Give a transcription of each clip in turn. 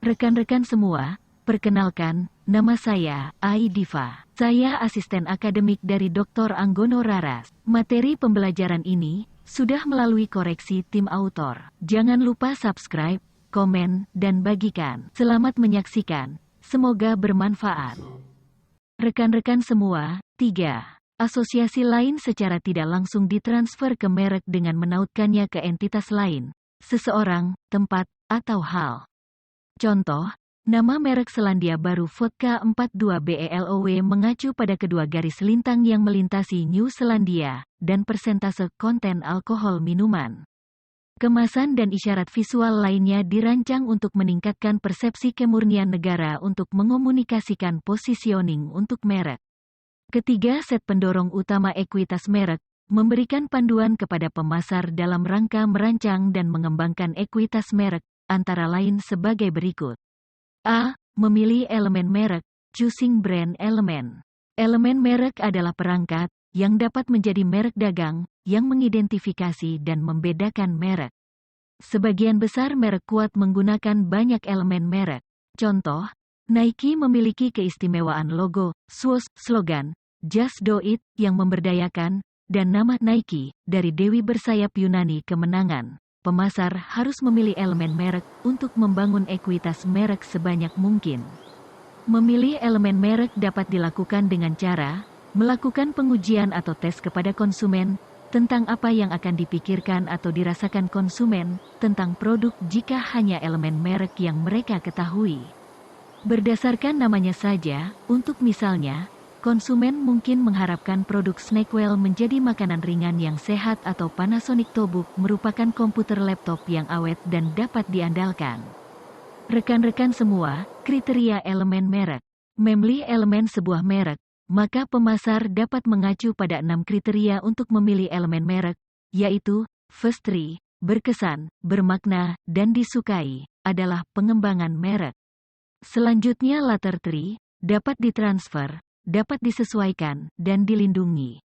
Rekan-rekan semua, perkenalkan, nama saya, Aidiva. Saya asisten akademik dari Dr. Anggono Raras. Materi pembelajaran ini sudah melalui koreksi tim autor. Jangan lupa subscribe, komen, dan bagikan. Selamat menyaksikan, semoga bermanfaat. Rekan-rekan semua, 3. Asosiasi lain secara tidak langsung ditransfer ke merek dengan menautkannya ke entitas lain, seseorang, tempat, atau hal. Contoh, nama merek Selandia Baru Vodka 42BELOW mengacu pada kedua garis lintang yang melintasi New Selandia, dan persentase konten alkohol minuman. Kemasan dan isyarat visual lainnya dirancang untuk meningkatkan persepsi kemurnian negara untuk mengomunikasikan positioning untuk merek. Ketiga, set pendorong utama ekuitas merek, memberikan panduan kepada pemasar dalam rangka merancang dan mengembangkan ekuitas merek, antara lain sebagai berikut. A. Memilih elemen merek, choosing brand element. Elemen merek adalah perangkat yang dapat menjadi merek dagang, yang mengidentifikasi dan membedakan merek. Sebagian besar merek kuat menggunakan banyak elemen merek. Contoh, Nike memiliki keistimewaan logo, swoosh, slogan, Just Do It, yang memberdayakan, dan nama Nike, dari Dewi bersayap Yunani kemenangan. Pemasar harus memilih elemen merek untuk membangun ekuitas merek sebanyak mungkin. Memilih elemen merek dapat dilakukan dengan cara melakukan pengujian atau tes kepada konsumen tentang apa yang akan dipikirkan atau dirasakan konsumen tentang produk jika hanya elemen merek yang mereka ketahui. Berdasarkan namanya saja, untuk misalnya, konsumen mungkin mengharapkan produk Snackwell menjadi makanan ringan yang sehat atau Panasonic Tobook merupakan komputer laptop yang awet dan dapat diandalkan. Rekan-rekan semua, kriteria elemen merek. Memilih elemen sebuah merek, maka pemasar dapat mengacu pada 6 kriteria untuk memilih elemen merek, yaitu, first 3, berkesan, bermakna, dan disukai, adalah pengembangan merek. Selanjutnya latter 3, dapat ditransfer, dapat disesuaikan, dan dilindungi.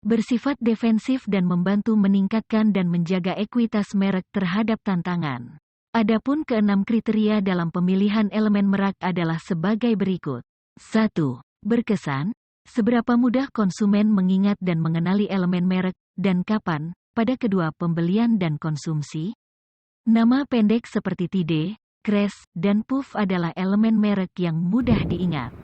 Bersifat defensif dan membantu meningkatkan dan menjaga ekuitas merek terhadap tantangan. Adapun keenam kriteria dalam pemilihan elemen merek adalah sebagai berikut. 1. Berkesan. Seberapa mudah konsumen mengingat dan mengenali elemen merek, dan kapan, pada kedua pembelian dan konsumsi. Nama pendek seperti Tide, Crash, dan Puff adalah elemen merek yang mudah diingat.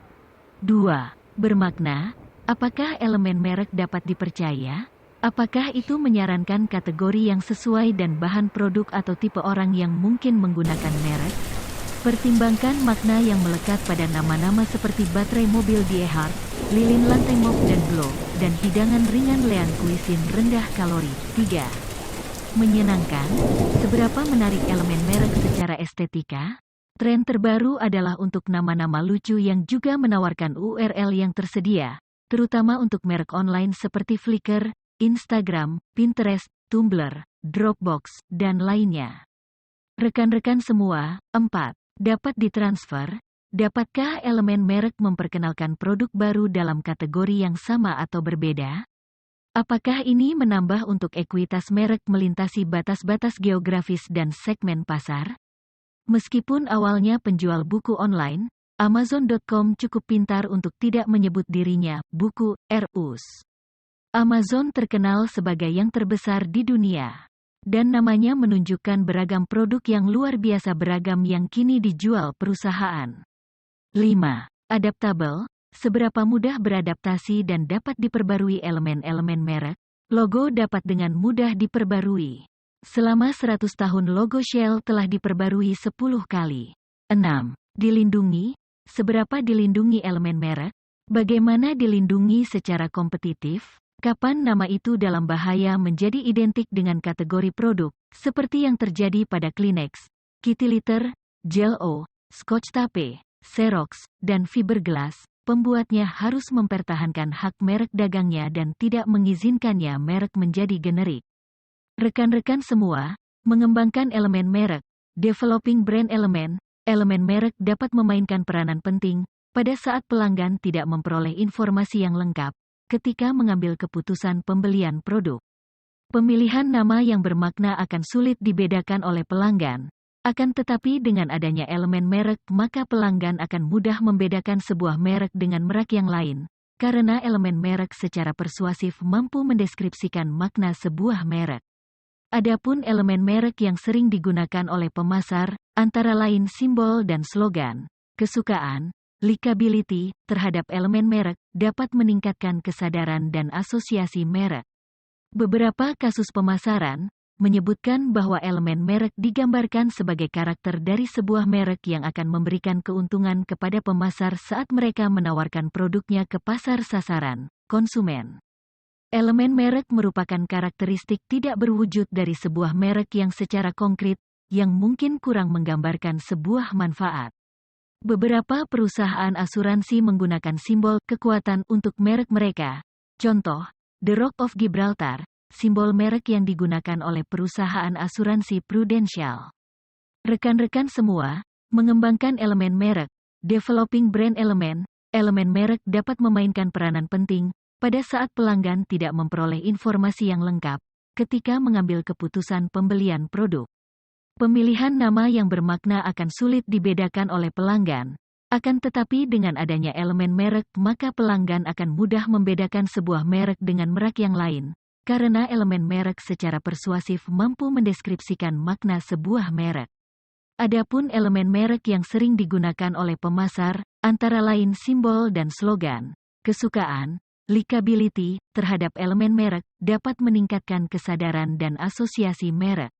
2. Bermakna, apakah elemen merek dapat dipercaya? Apakah itu menyarankan kategori yang sesuai dan bahan produk atau tipe orang yang mungkin menggunakan merek? Pertimbangkan makna yang melekat pada nama-nama seperti baterai mobil Diehard, lilin lantai mop dan glow, dan hidangan ringan Lean Cuisine rendah kalori. 3. Menyenangkan, seberapa menarik elemen merek secara estetika? Tren terbaru adalah untuk nama-nama lucu yang juga menawarkan URL yang tersedia, terutama untuk merek online seperti Flickr, Instagram, Pinterest, Tumblr, Dropbox, dan lainnya. Rekan-rekan semua, 4. Dapat ditransfer. Dapatkah elemen merek memperkenalkan produk baru dalam kategori yang sama atau berbeda? Apakah ini menambah untuk ekuitas merek melintasi batas-batas geografis dan segmen pasar? Meskipun awalnya penjual buku online, Amazon.com cukup pintar untuk tidak menyebut dirinya buku RUS. Amazon terkenal sebagai yang terbesar di dunia, dan namanya menunjukkan beragam produk yang luar biasa beragam yang kini dijual perusahaan. 5. Adaptable. Seberapa mudah beradaptasi dan dapat diperbarui elemen-elemen merek? Logo dapat dengan mudah diperbarui. Selama 100 tahun logo Shell telah diperbarui 10 kali. 6. Dilindungi. Seberapa dilindungi elemen merek? Bagaimana dilindungi secara kompetitif? Kapan nama itu dalam bahaya menjadi identik dengan kategori produk, seperti yang terjadi pada Kleenex, Kitty Litter, Jell-O, Scotch Tape, Xerox, dan Fiberglass? Pembuatnya harus mempertahankan hak merek dagangnya dan tidak mengizinkannya merek menjadi generik. Rekan-rekan semua, mengembangkan elemen merek, developing brand element, elemen merek dapat memainkan peranan penting pada saat pelanggan tidak memperoleh informasi yang lengkap ketika mengambil keputusan pembelian produk. Pemilihan nama yang bermakna akan sulit dibedakan oleh pelanggan, Akan tetapi dengan adanya elemen merek maka pelanggan akan mudah membedakan sebuah merek dengan merek yang lain, karena elemen merek secara persuasif mampu mendeskripsikan makna sebuah merek. Adapun elemen merek yang sering digunakan oleh pemasar, antara lain simbol dan slogan, kesukaan, likability, terhadap elemen merek, dapat meningkatkan kesadaran dan asosiasi merek. Beberapa kasus pemasaran menyebutkan bahwa elemen merek digambarkan sebagai karakter dari sebuah merek yang akan memberikan keuntungan kepada pemasar saat mereka menawarkan produknya ke pasar sasaran, konsumen. Elemen merek merupakan karakteristik tidak berwujud dari sebuah merek yang secara konkret, yang mungkin kurang menggambarkan sebuah manfaat. Beberapa perusahaan asuransi menggunakan simbol kekuatan untuk merek mereka. Contoh, The Rock of Gibraltar, simbol merek yang digunakan oleh perusahaan asuransi Prudential. Rekan-rekan semua, mengembangkan elemen merek, developing brand element, elemen merek dapat memainkan peranan penting pada saat pelanggan tidak memperoleh informasi yang lengkap ketika mengambil keputusan pembelian produk. Pemilihan nama yang bermakna akan sulit dibedakan oleh pelanggan. Akan tetapi dengan adanya elemen merek maka pelanggan akan mudah membedakan sebuah merek dengan merek yang lain, karena elemen merek secara persuasif mampu mendeskripsikan makna sebuah merek. Adapun elemen merek yang sering digunakan oleh pemasar, antara lain simbol dan slogan, kesukaan, likability, terhadap elemen merek, dapat meningkatkan kesadaran dan asosiasi merek.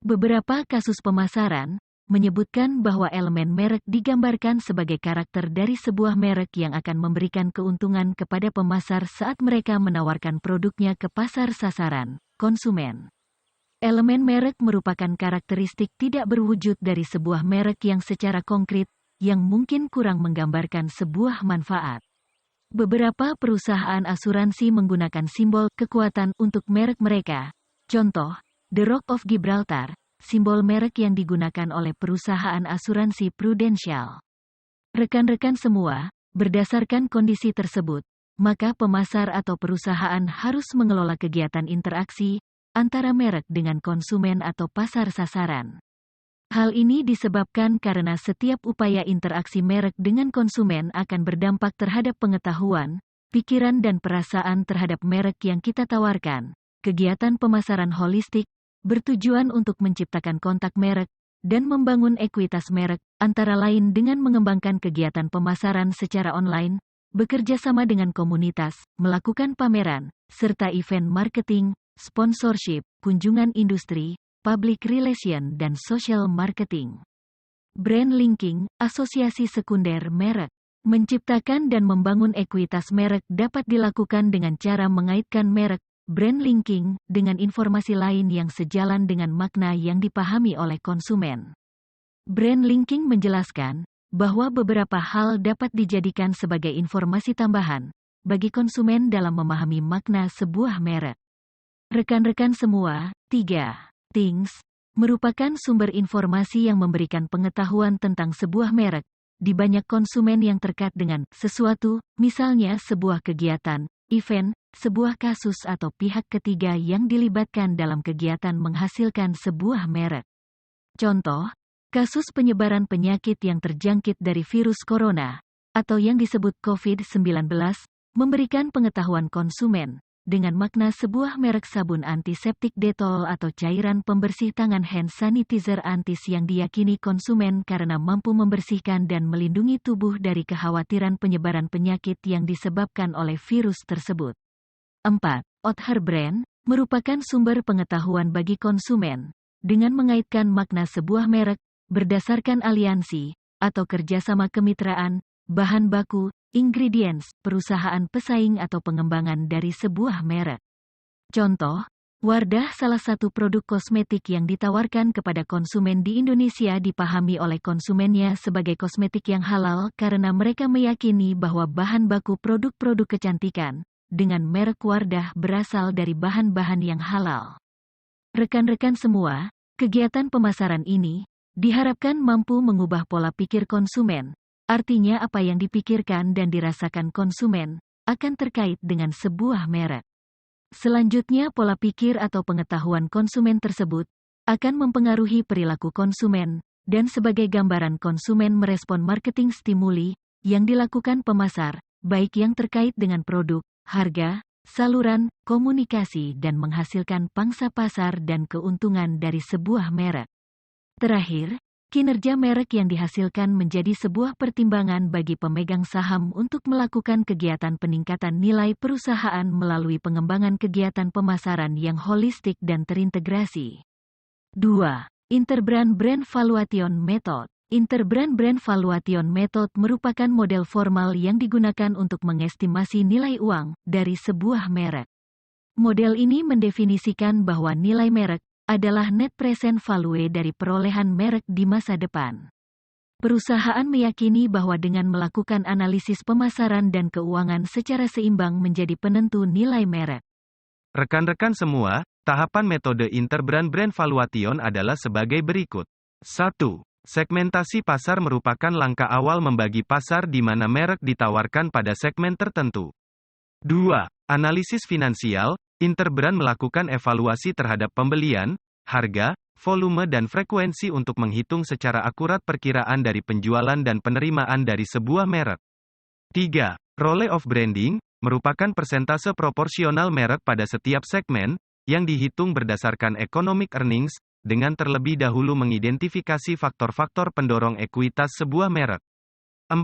Beberapa kasus pemasaran menyebutkan bahwa elemen merek digambarkan sebagai karakter dari sebuah merek yang akan memberikan keuntungan kepada pemasar saat mereka menawarkan produknya ke pasar sasaran, konsumen. Elemen merek merupakan karakteristik tidak berwujud dari sebuah merek yang secara konkret, yang mungkin kurang menggambarkan sebuah manfaat. Beberapa perusahaan asuransi menggunakan simbol kekuatan untuk merek mereka. Contoh, The Rock of Gibraltar, simbol merek yang digunakan oleh perusahaan asuransi Prudential. Rekan-rekan semua, berdasarkan kondisi tersebut, maka pemasar atau perusahaan harus mengelola kegiatan interaksi antara merek dengan konsumen atau pasar sasaran. Hal ini disebabkan karena setiap upaya interaksi merek dengan konsumen akan berdampak terhadap pengetahuan, pikiran dan perasaan terhadap merek yang kita tawarkan. Kegiatan pemasaran holistik bertujuan untuk menciptakan kontak merek dan membangun ekuitas merek, antara lain dengan mengembangkan kegiatan pemasaran secara online, bekerja sama dengan komunitas, melakukan pameran, serta event marketing, sponsorship, kunjungan industri, public relation dan social marketing. Brand linking, asosiasi sekunder merek. Menciptakan dan membangun ekuitas merek dapat dilakukan dengan cara mengaitkan merek, brand linking, dengan informasi lain yang sejalan dengan makna yang dipahami oleh konsumen. Brand linking menjelaskan bahwa beberapa hal dapat dijadikan sebagai informasi tambahan bagi konsumen dalam memahami makna sebuah merek. Rekan-rekan semua, 3 Things merupakan sumber informasi yang memberikan pengetahuan tentang sebuah merek di banyak konsumen yang terkait dengan sesuatu, misalnya sebuah kegiatan, event, sebuah kasus atau pihak ketiga yang dilibatkan dalam kegiatan menghasilkan sebuah merek. Contoh, kasus penyebaran penyakit yang terjangkit dari virus corona, atau yang disebut COVID-19, memberikan pengetahuan konsumen dengan makna sebuah merek sabun antiseptik Dettol atau cairan pembersih tangan hand sanitizer Antis yang diyakini konsumen karena mampu membersihkan dan melindungi tubuh dari kekhawatiran penyebaran penyakit yang disebabkan oleh virus tersebut. 4. Other Brand merupakan sumber pengetahuan bagi konsumen dengan mengaitkan makna sebuah merek berdasarkan aliansi atau kerjasama kemitraan, bahan baku, ingredients, perusahaan pesaing atau pengembangan dari sebuah merek. Contoh, Wardah salah satu produk kosmetik yang ditawarkan kepada konsumen di Indonesia dipahami oleh konsumennya sebagai kosmetik yang halal karena mereka meyakini bahwa bahan baku produk-produk kecantikan dengan merek Wardah berasal dari bahan-bahan yang halal. Rekan-rekan semua, kegiatan pemasaran ini diharapkan mampu mengubah pola pikir konsumen. Artinya apa yang dipikirkan dan dirasakan konsumen akan terkait dengan sebuah merek. Selanjutnya pola pikir atau pengetahuan konsumen tersebut akan mempengaruhi perilaku konsumen, dan sebagai gambaran konsumen merespon marketing stimuli yang dilakukan pemasar, baik yang terkait dengan produk, harga, saluran, komunikasi dan menghasilkan pangsa pasar dan keuntungan dari sebuah merek. Terakhir, kinerja merek yang dihasilkan menjadi sebuah pertimbangan bagi pemegang saham untuk melakukan kegiatan peningkatan nilai perusahaan melalui pengembangan kegiatan pemasaran yang holistik dan terintegrasi. 2. Interbrand Brand Valuation Method. Interbrand Brand Valuation Method merupakan model formal yang digunakan untuk mengestimasi nilai uang dari sebuah merek. Model ini mendefinisikan bahwa nilai merek adalah net present value dari perolehan merek di masa depan. Perusahaan meyakini bahwa dengan melakukan analisis pemasaran dan keuangan secara seimbang menjadi penentu nilai merek. Rekan-rekan semua, tahapan metode Interbrand Brand Valuation adalah sebagai berikut. 1. Segmentasi pasar merupakan langkah awal membagi pasar di mana merek ditawarkan pada segmen tertentu. 2. Analisis finansial. Interbrand melakukan evaluasi terhadap pembelian, harga, volume dan frekuensi untuk menghitung secara akurat perkiraan dari penjualan dan penerimaan dari sebuah merek. 3. Role of branding, merupakan persentase proporsional merek pada setiap segmen, yang dihitung berdasarkan economic earnings, dengan terlebih dahulu mengidentifikasi faktor-faktor pendorong ekuitas sebuah merek. 4.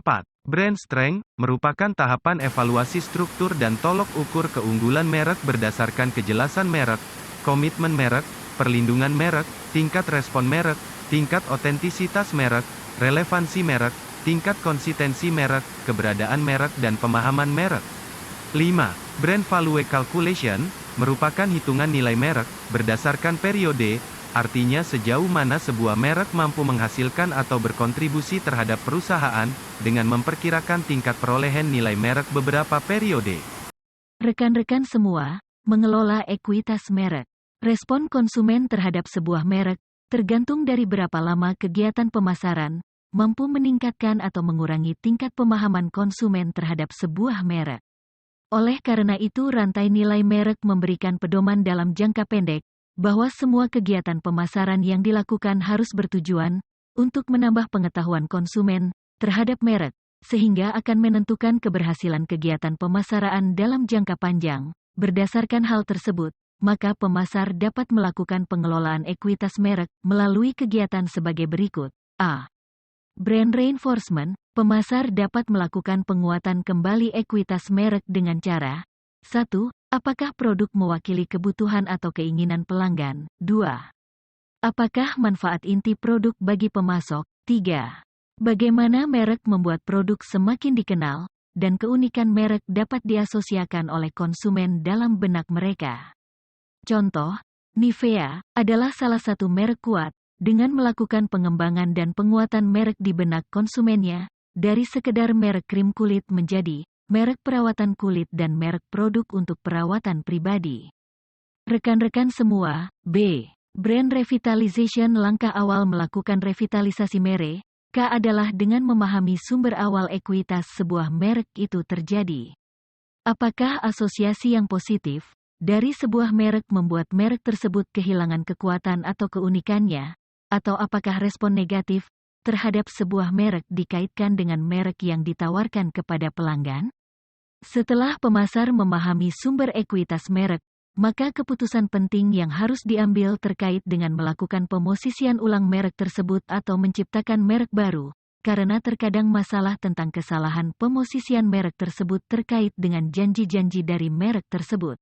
Brand strength, merupakan tahapan evaluasi struktur dan tolok ukur keunggulan merek berdasarkan kejelasan merek, komitmen merek, perlindungan merek, tingkat respon merek, tingkat otentisitas merek, relevansi merek, tingkat konsistensi merek, keberadaan merek dan pemahaman merek. 5. Brand value calculation, merupakan hitungan nilai merek, berdasarkan periode, artinya sejauh mana sebuah merek mampu menghasilkan atau berkontribusi terhadap perusahaan, dengan memperkirakan tingkat perolehan nilai merek beberapa periode. Rekan-rekan semua, mengelola ekuitas merek. Respon konsumen terhadap sebuah merek, tergantung dari berapa lama kegiatan pemasaran, mampu meningkatkan atau mengurangi tingkat pemahaman konsumen terhadap sebuah merek. Oleh karena itu rantai nilai merek memberikan pedoman dalam jangka pendek, bahwa semua kegiatan pemasaran yang dilakukan harus bertujuan untuk menambah pengetahuan konsumen terhadap merek, sehingga akan menentukan keberhasilan kegiatan pemasaran dalam jangka panjang. Berdasarkan hal tersebut, maka pemasar dapat melakukan pengelolaan ekuitas merek melalui kegiatan sebagai berikut. A. Brand reinforcement, pemasar dapat melakukan penguatan kembali ekuitas merek dengan cara 1. Apakah produk mewakili kebutuhan atau keinginan pelanggan? 2. Apakah manfaat inti produk bagi pemasok? 3. Bagaimana merek membuat produk semakin dikenal, dan keunikan merek dapat diasosiasikan oleh konsumen dalam benak mereka. Contoh, Nivea adalah salah satu merek kuat, dengan melakukan pengembangan dan penguatan merek di benak konsumennya, dari sekedar merek krim kulit menjadi merek perawatan kulit dan merek produk untuk perawatan pribadi. Rekan-rekan semua, B. Brand revitalization. Langkah awal melakukan revitalisasi merek adalah dengan memahami sumber awal ekuitas sebuah merek itu terjadi. Apakah asosiasi yang positif dari sebuah merek membuat merek tersebut kehilangan kekuatan atau keunikannya? Atau apakah respon negatif terhadap sebuah merek dikaitkan dengan merek yang ditawarkan kepada pelanggan? Setelah pemasar memahami sumber ekuitas merek, maka keputusan penting yang harus diambil terkait dengan melakukan pemosisian ulang merek tersebut atau menciptakan merek baru, karena terkadang masalah tentang kesalahan pemosisian merek tersebut terkait dengan janji-janji dari merek tersebut.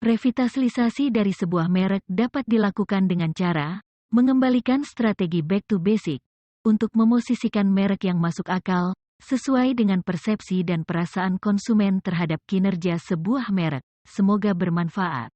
Revitalisasi dari sebuah merek dapat dilakukan dengan cara mengembalikan strategi back to basic, untuk memosisikan merek yang masuk akal, sesuai dengan persepsi dan perasaan konsumen terhadap kinerja sebuah merek. Semoga bermanfaat.